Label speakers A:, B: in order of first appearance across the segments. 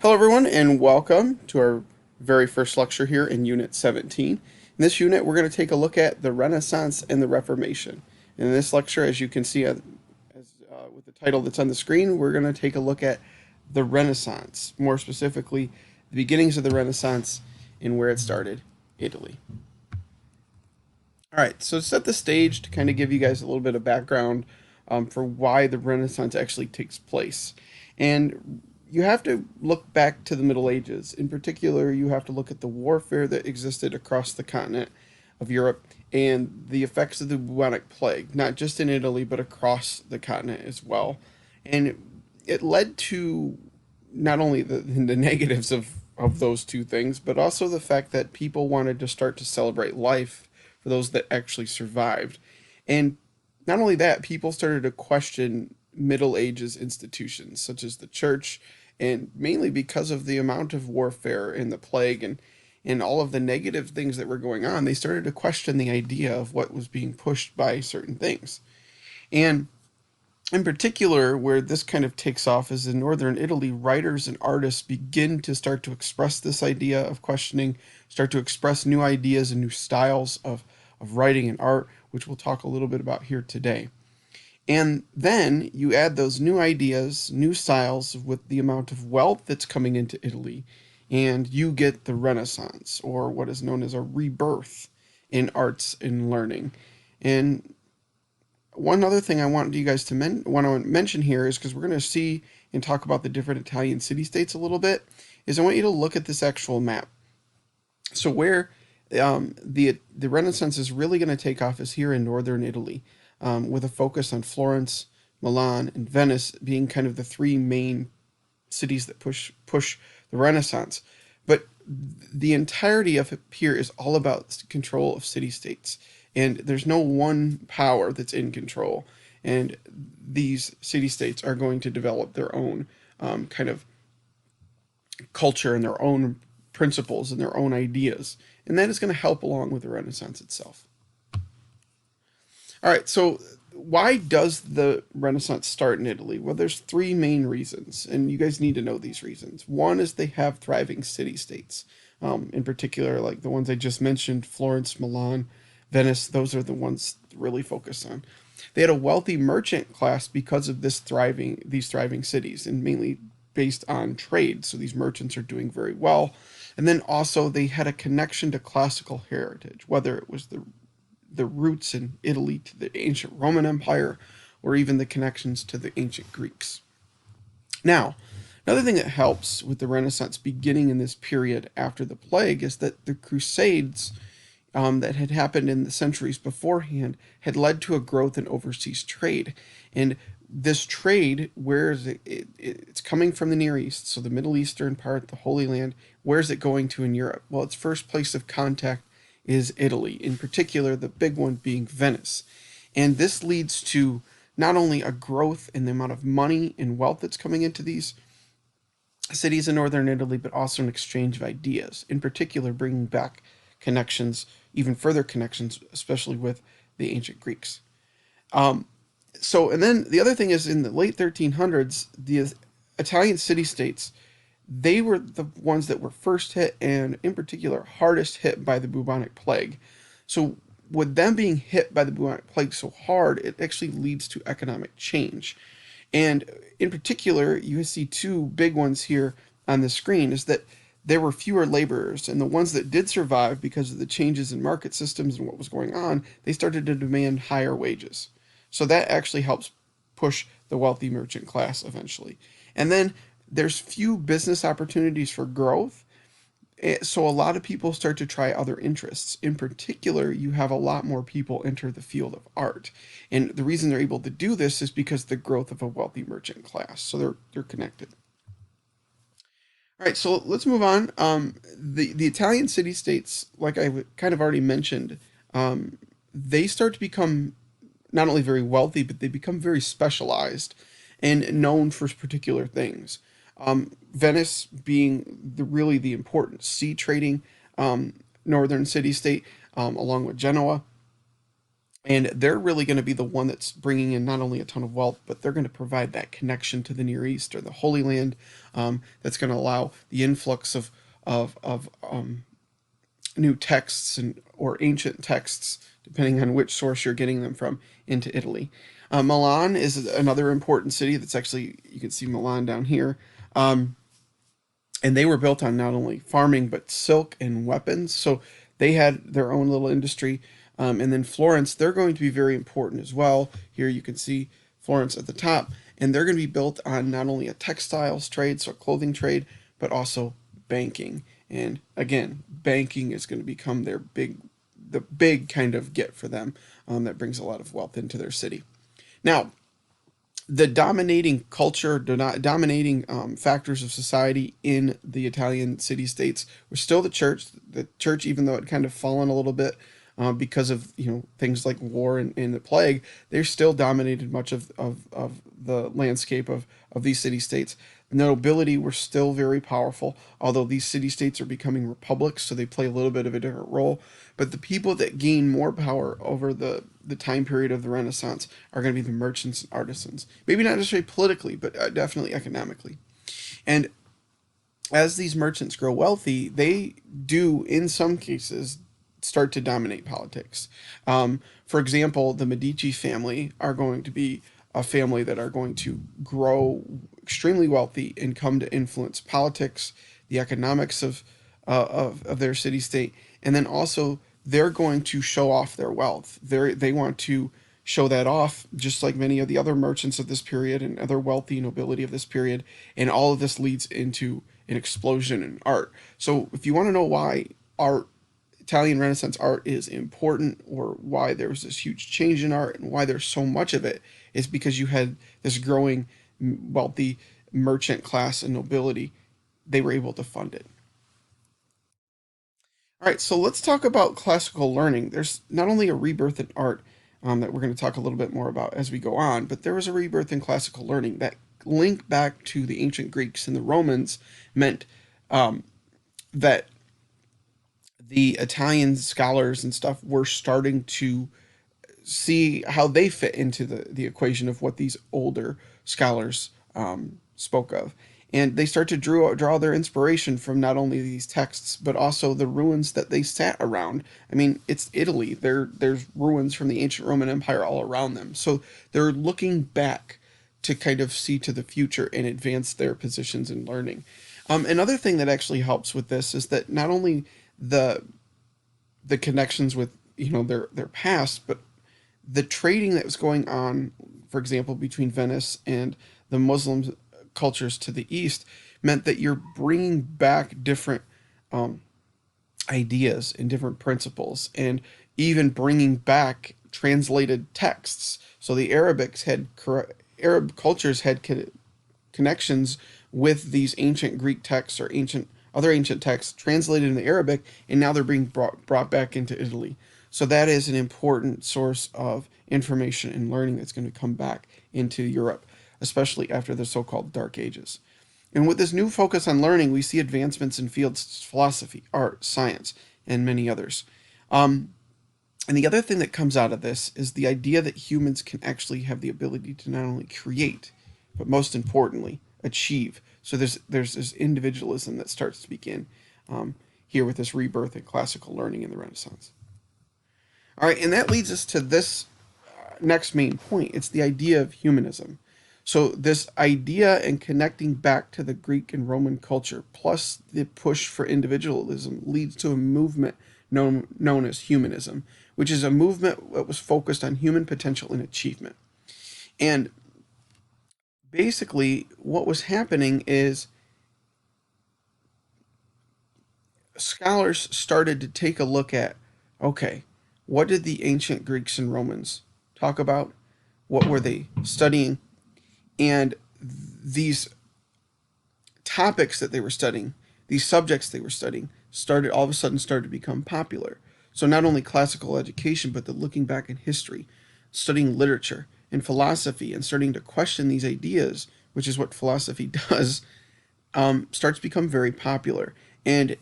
A: Hello, everyone, and welcome to our very first lecture here in Unit 17. In this unit, we're going to take a look at the Renaissance and the Reformation. In this lecture, as you can see with the title that's on the screen, we're going to take a look at the Renaissance, more specifically, the beginnings of the Renaissance and where it started, Italy. All right, so to set the stage, to kind of give you guys a little bit of background for why the Renaissance actually takes place. And you have to look back to the Middle Ages. In particular, you have to look at the warfare that existed across the continent of Europe and the effects of the bubonic plague, not just in Italy, but across the continent as well. And it led to not only the negatives of those two things, but also the fact that people wanted to start to celebrate life for those that actually survived. And not only that, people started to question Middle Ages institutions such as the church, and mainly because of the amount of warfare and the plague and all of the negative things that were going on, they started to question the idea of what was being pushed by certain things. And in particular, where this kind of takes off is in northern Italy, writers and artists begin to start to express this idea of questioning, start to express new ideas and new styles of writing and art, which we'll talk a little bit about here today. And then you add those new ideas, new styles with the amount of wealth that's coming into Italy, and you get the Renaissance, or what is known as a rebirth in arts and learning. And one other thing I want you guys to mention here is because we're going to see and talk about the different Italian city-states a little bit, is I want you to look at this actual map. So where the Renaissance is really going to take off is here in northern Italy, with a focus on Florence, Milan, and Venice being kind of the three main cities that push the Renaissance. But the entirety of it here is all about control of city-states, and there's no one power that's in control. And these city-states are going to develop their own kind of culture and their own principles and their own ideas, and that is going to help along with the Renaissance itself. All right, so why does the Renaissance start in Italy? Well, there's three main reasons, and you guys need to know these reasons. One is they have thriving city-states, in particular, like the ones I just mentioned, Florence, Milan, Venice. Those are the ones really focused on. They had a wealthy merchant class because of these thriving cities, and mainly based on trade. So these merchants are doing very well. And then also they had a connection to classical heritage, whether it was the roots in Italy to the ancient Roman Empire, or even the connections to the ancient Greeks. Now, another thing that helps with the Renaissance beginning in this period after the plague is that the Crusades that had happened in the centuries beforehand had led to a growth in overseas trade. And this trade, where is it's coming from the Near East, so the Middle Eastern part, the Holy Land. Where is it going to in Europe? Well, its first place of contact is Italy, in particular, the big one being Venice. And this leads to not only a growth in the amount of money and wealth that's coming into these cities in northern Italy, but also an exchange of ideas, in particular, bringing back connections, even further connections, especially with the ancient Greeks. And then the other thing is in the late 1300s, the Italian city-states, they were the ones that were first hit and in particular hardest hit by the bubonic plague. So with them being hit by the bubonic plague so hard, it actually leads to economic change. And in particular, you see two big ones here on the screen is that there were fewer laborers, and the ones that did survive because of the changes in market systems and what was going on, they started to demand higher wages. So that actually helps push the wealthy merchant class eventually. And then there's few business opportunities for growth, so a lot of people start to try other interests. In particular, you have a lot more people enter the field of art. And the reason they're able to do this is because of the growth of a wealthy merchant class. So they're connected. All right, so let's move on. The Italian city-states, like I kind of already mentioned, they start to become not only very wealthy, but they become very specialized and known for particular things. Venice being really the important sea trading northern city-state, along with Genoa. And they're really going to be the one that's bringing in not only a ton of wealth, but they're going to provide that connection to the Near East or the Holy Land, that's going to allow the influx of new texts and or ancient texts, depending on which source you're getting them from, into Italy. Milan is another important city. That's actually, you can see Milan down here. Um, and they were built on not only farming but silk and weapons. So they had their own little industry. And then Florence, they're going to be very important as well. Here you can see Florence at the top, and they're going to be built on not only a textiles trade, so a clothing trade, but also banking. And again, banking is going to become the big kind of get for them, that brings a lot of wealth into their city. Now, the dominating culture, dominating factors of society in the Italian city states were still the church. The church, even though it kind of fallen a little bit because of things like war and the plague, they still dominated much of the landscape of these city states. The nobility were still very powerful, although these city states are becoming republics, so they play a little bit of a different role. But the people that gain more power over the time period of the Renaissance are going to be the merchants and artisans. Maybe not necessarily politically, but definitely economically. And as these merchants grow wealthy, they do, in some cases, start to dominate politics. For example, the Medici family are going to be a family that are going to grow extremely wealthy and come to influence politics, the economics of their city state, and then also they're going to show off their wealth. They want to show that off, just like many of the other merchants of this period and other wealthy nobility of this period. And all of this leads into an explosion in art. So if you want to know why art, Italian Renaissance art is important, or why there was this huge change in art and why there's so much of it, is because you had this growing wealthy merchant class and nobility. They were able to fund it. All right, so let's talk about classical learning. There's not only a rebirth in art, that we're going to talk a little bit more about as we go on, but there was a rebirth in classical learning that link back to the ancient Greeks and the Romans meant that the Italian scholars and stuff were starting to see how they fit into the equation of what these older scholars spoke of. And they start to draw their inspiration from not only these texts, but also the ruins that they sat around. I mean, it's Italy. There's ruins from the ancient Roman Empire all around them. So they're looking back to kind of see to the future and advance their positions in learning. Another thing that actually helps with this is that not only the the connections with their past, but the trading that was going on, for example, between Venice and the Muslim cultures to the east, meant that you're bringing back different um, ideas and different principles, and even bringing back translated texts. So the Arab cultures had connections with these ancient Greek texts or other ancient texts translated into Arabic, and now they're being brought back into Italy. So that is an important source of information and learning that's going to come back into Europe, especially after the so-called Dark Ages. And with this new focus on learning, we see advancements in fields such as philosophy, art, science, and many others. Um, and the other thing that comes out of this is the idea that humans can actually have the ability to not only create, but most importantly, achieve. So there's this individualism that starts to begin here with this rebirth in classical learning in the Renaissance. All right, and that leads us to this next main point. It's the idea of humanism. So this idea and connecting back to the Greek and Roman culture, plus the push for individualism, leads to a movement known as humanism, which is a movement that was focused on human potential and achievement. And basically, what was happening is scholars started to take a look at, okay, what did the ancient Greeks and Romans talk about? What were they studying? And these topics that they were studying, these subjects they were studying, started all of a sudden started to become popular. So not only classical education, but the looking back in history, studying literature and philosophy, and starting to question these ideas, which is what philosophy does, starts to become very popular. And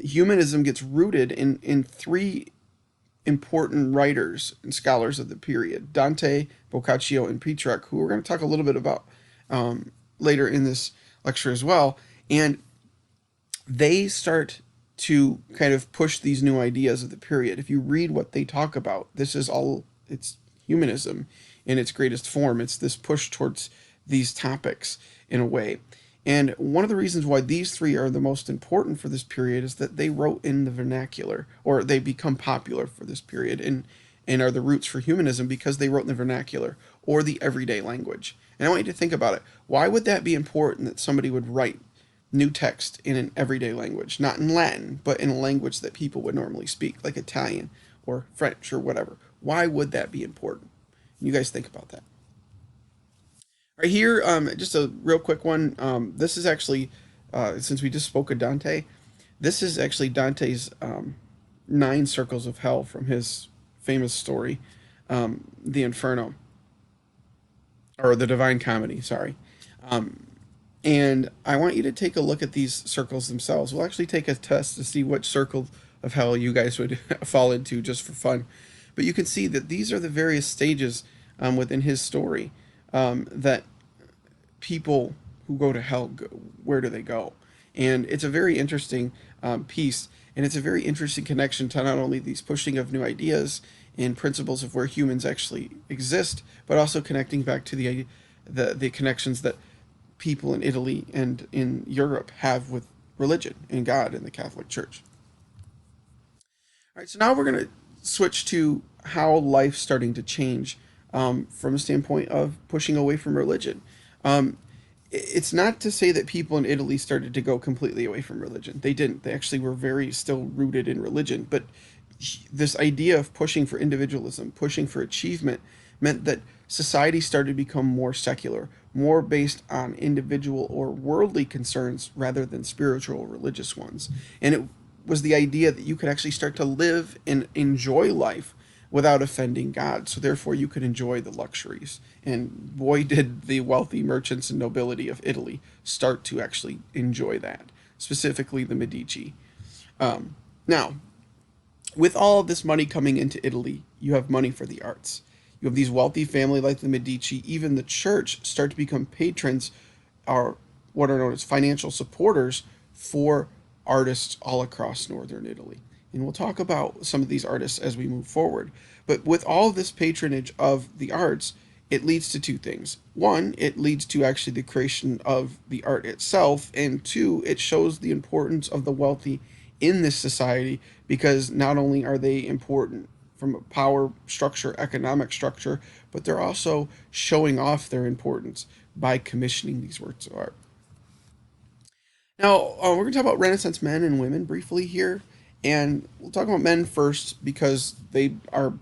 A: humanism gets rooted in important writers and scholars of the period, Dante, Boccaccio, and Petrarch, who we're going to talk a little bit about later in this lecture as well. And they start to kind of push these new ideas of the period. If you read what they talk about, this is all, it's humanism in its greatest form. It's this push towards these topics in a way. And one of the reasons why these three are the most important for this period is that they wrote in the vernacular, or they become popular for this period, and are the roots for humanism because they wrote in the vernacular or the everyday language. And I want you to think about it. Why would that be important that somebody would write new text in an everyday language, not in Latin, but in a language that people would normally speak, like Italian or French or whatever? Why would that be important? You guys think about that. Right here, just a real quick one. This is actually, since we just spoke of Dante, this is actually Dante's nine circles of hell from his famous story, the Inferno, or the Divine Comedy. Sorry. And I want you to take a look at these circles themselves. We'll actually take a test to see which circle of hell you guys would fall into just for fun. But you can see that these are the various stages within his story that people who go to hell go, where do they go? And it's a very interesting piece, and it's a very interesting connection to not only these pushing of new ideas and principles of where humans actually exist, but also connecting back to the connections that people in Italy and in Europe have with religion and God and the Catholic Church. All right, so now we're going to switch to how life's starting to change from a standpoint of pushing away from religion. It's not to say that people in Italy started to go completely away from religion. They didn't. They actually were very still rooted in religion. But this idea of pushing for individualism, pushing for achievement, meant that society started to become more secular, more based on individual or worldly concerns rather than spiritual or religious ones. And it was the idea that you could actually start to live and enjoy life without offending God. So therefore you could enjoy the luxuries. And boy, did the wealthy merchants and nobility of Italy start to actually enjoy that, specifically the Medici. Now, with all of this money coming into Italy, you have money for the arts. You have these wealthy family like the Medici, even the church start to become patrons, or what are known as financial supporters for artists all across northern Italy. And we'll talk about some of these artists as we move forward. But with all this patronage of the arts, it leads to two things. One, it leads to actually the creation of the art itself. And two, it shows the importance of the wealthy in this society, because not only are they important from a power structure, economic structure, but they're also showing off their importance by commissioning these works of art. Now, we're going to talk about Renaissance men and women briefly here. And we'll talk about men first because they are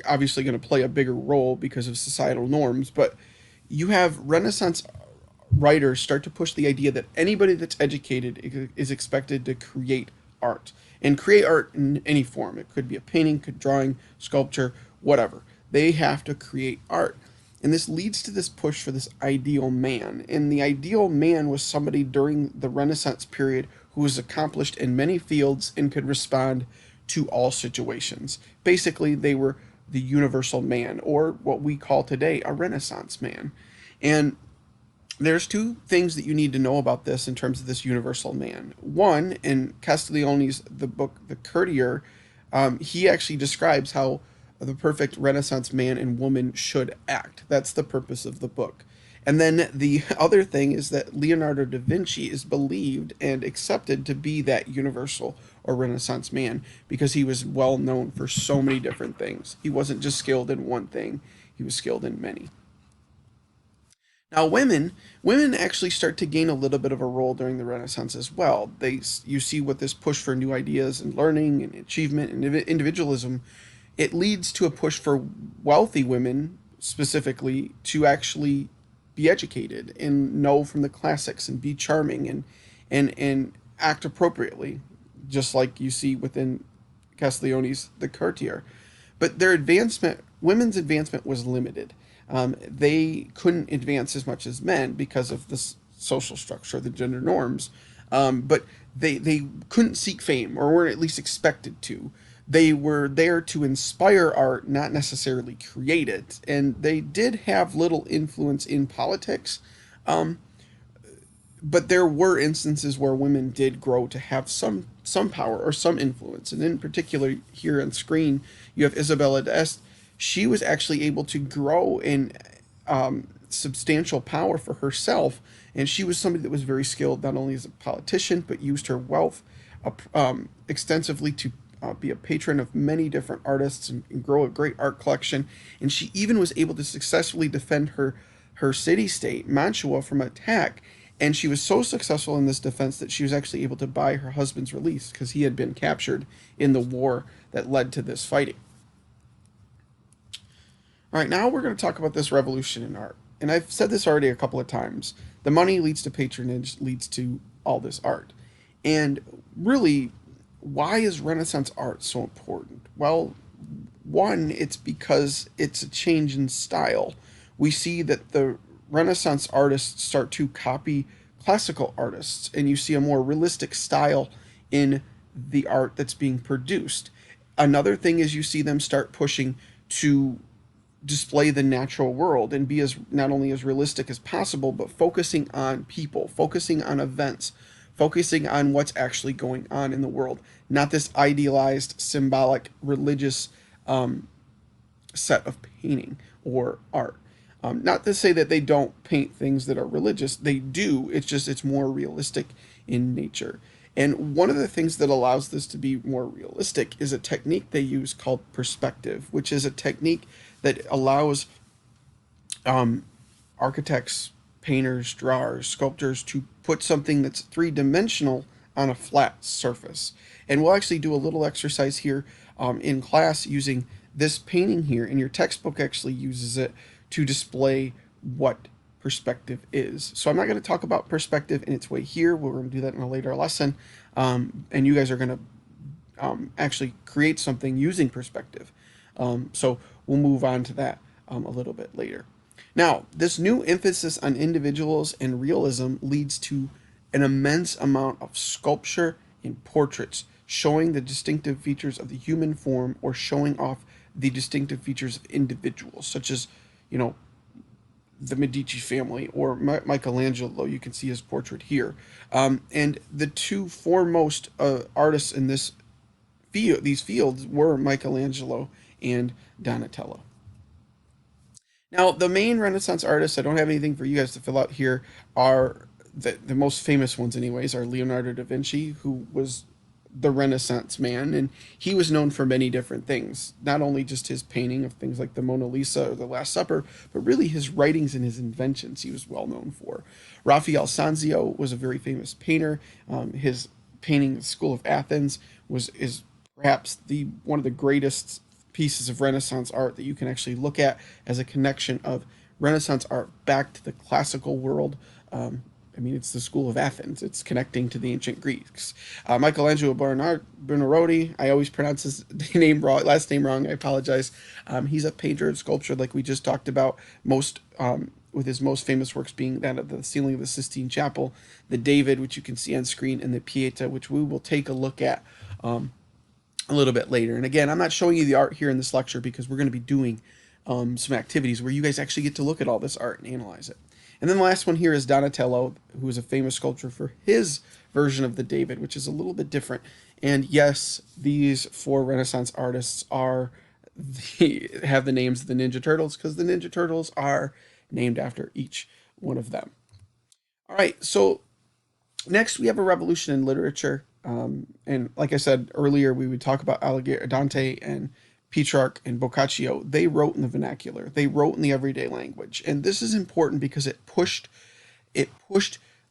A: obviously going to play a bigger role because of societal norms. But you have Renaissance writers start to push the idea that anybody that's educated is expected to create art, and create art in any form. It could be a painting, could drawing, sculpture, whatever. They have to create art. And this leads to this push for this ideal man. And the ideal man was somebody during the Renaissance period who was accomplished in many fields and could respond to all situations. Basically, they were the universal man, or what we call today a Renaissance man. And there's two things that you need to know about this in terms of this universal man. One, in Castiglione's the book The Courtier, he actually describes how the perfect Renaissance man and woman should act. That's the purpose of the book. And then the other thing is that Leonardo da Vinci is believed and accepted to be that universal or Renaissance man because he was well known for so many different things. He wasn't just skilled in one thing, he was skilled in many. Now, women actually start to gain a little bit of a role during the Renaissance as well. You see with this push for new ideas and learning and achievement and individualism, it leads to a push for wealthy women specifically to actually be educated and know from the classics and be charming and act appropriately, just like you see within Castiglione's The Courtier. But women's advancement was limited. They couldn't advance as much as men because of the social structure, the gender norms. But they couldn't seek fame, or weren't at least expected to, They were there to inspire art, not necessarily create it. And they did have little influence in politics, um, but there were instances where women did grow to have some power or some influence. And in particular, here on screen, you have Isabella d'Este. She was actually able to grow in substantial power for herself, and she was somebody that was very skilled not only as a politician but used her wealth extensively to be a patron of many different artists and grow a great art collection. And she even was able to successfully defend her city state, Mantua, from attack. And she was so successful in this defense that she was actually able to buy her husband's release because he had been captured in the war that led to this fighting. All right, now we're going to talk about this revolution in art. And I've said this already a couple of times. The money leads to patronage, leads to all this art. And really, why is Renaissance art so important? Well, one, it's because it's a change in style. We see that the Renaissance artists start to copy classical artists, and you see a more realistic style in the art that's being produced. Another thing is you see them start pushing to display the natural world and be as not only as realistic as possible, but focusing on people, focusing on events, focusing on what's actually going on in the world, not this idealized, symbolic, religious set of painting or art. Not to say that they don't paint things that are religious, they do. It's just it's more realistic in nature. And one of the things that allows this to be more realistic is a technique they use called perspective, which is a technique that allows architects, painters, drawers, sculptors to put something that's three-dimensional on a flat surface. And we'll actually do a little exercise here in class using this painting here, and your textbook actually uses it to display what perspective is. So I'm not going to talk about perspective in its way here. We're going to do that in a later lesson. And you guys are going to actually create something using perspective. So we'll move on to that a little bit later. Now, this new emphasis on individuals and realism leads to an immense amount of sculpture and portraits showing the distinctive features of the human form or showing off the distinctive features of individuals, such as, you know, the Medici family or Michelangelo. You can see his portrait here. And the two foremost artists in these fields were Michelangelo and Donatello. Now, the main Renaissance artists, I don't have anything for you guys to fill out here, are the most famous ones, anyways, are Leonardo da Vinci, who was the Renaissance man, and he was known for many different things. Not only just his painting of things like the Mona Lisa or the Last Supper, but really his writings and his inventions he was well known for. Raphael Sanzio was a very famous painter. His painting, The School of Athens, is perhaps the one of the greatest pieces of Renaissance art that you can actually look at as a connection of Renaissance art back to the classical world. I mean, it's the School of Athens. It's connecting to the ancient Greeks. Michelangelo Buonarroti, I always pronounce his name wrong, last name wrong. I apologize. He's a painter and sculptor, like we just talked about. With his most famous works being that of the ceiling of the Sistine Chapel, the David, which you can see on screen, and the Pieta, which we will take a look at a little bit later. And again, I'm not showing you the art here in this lecture because we're going to be doing some activities where you guys actually get to look at all this art and analyze it. And then the last one here is Donatello, who is a famous sculptor for his version of the David, which is a little bit different. And yes, these four Renaissance artists have the names of the Ninja Turtles because the Ninja Turtles are named after each one of them. All right, so next we have a revolution in literature. And like I said earlier, we would talk about Dante and Petrarch and Boccaccio. They wrote in the vernacular. They wrote in the everyday language. And this is important because it pushed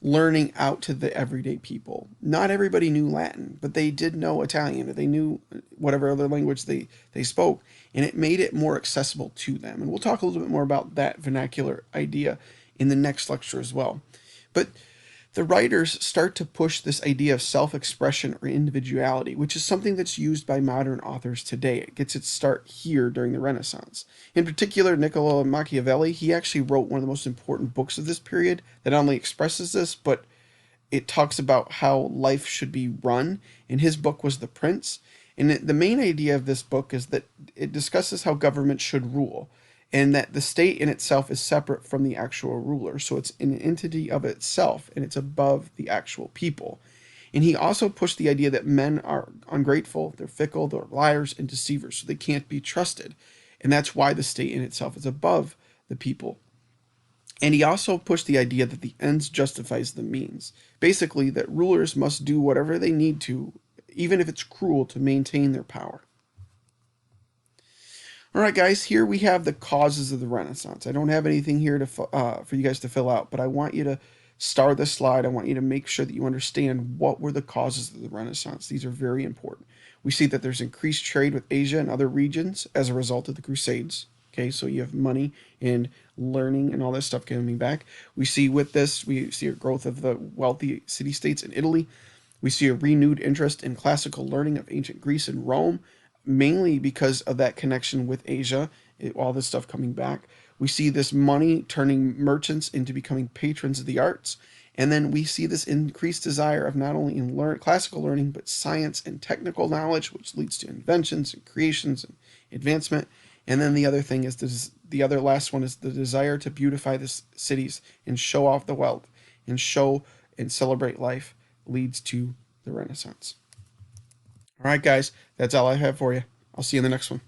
A: learning out to the everyday people. Not everybody knew Latin, but they did know Italian, or they knew whatever other language they spoke, and it made it more accessible to them. And we'll talk a little bit more about that vernacular idea in the next lecture as well. But the writers start to push this idea of self-expression or individuality, which is something that's used by modern authors today. It gets its start here during the Renaissance. In particular, Niccolo Machiavelli, he actually wrote one of the most important books of this period that not only expresses this, but it talks about how life should be run. And his book was The Prince. And the main idea of this book is that it discusses how government should rule, and that the state in itself is separate from the actual ruler. So it's an entity of itself, and it's above the actual people. And he also pushed the idea that men are ungrateful, they're fickle, they're liars and deceivers, so they can't be trusted. And that's why the state in itself is above the people. And he also pushed the idea that the ends justifies the means. Basically, that rulers must do whatever they need to, even if it's cruel, to maintain their power. All right, guys, here we have the causes of the Renaissance. I don't have anything here to for you guys to fill out, but I want you to star this slide. I want you to make sure that you understand what were the causes of the Renaissance. These are very important. We see that there's increased trade with Asia and other regions as a result of the Crusades. Okay, so you have money and learning and all this stuff coming back. We see with this, we see a growth of the wealthy city-states in Italy. We see a renewed interest in classical learning of ancient Greece and Rome, mainly because of that connection with Asia, all this stuff coming back. We see this money turning merchants into becoming patrons of the arts. And then we see this increased desire of not only in classical learning, but science and technical knowledge, which leads to inventions and creations and advancement. And then the other thing is the other last one is the desire to beautify the cities and show off the wealth and show and celebrate life leads to the Renaissance. All right, guys, that's all I have for you. I'll see you in the next one.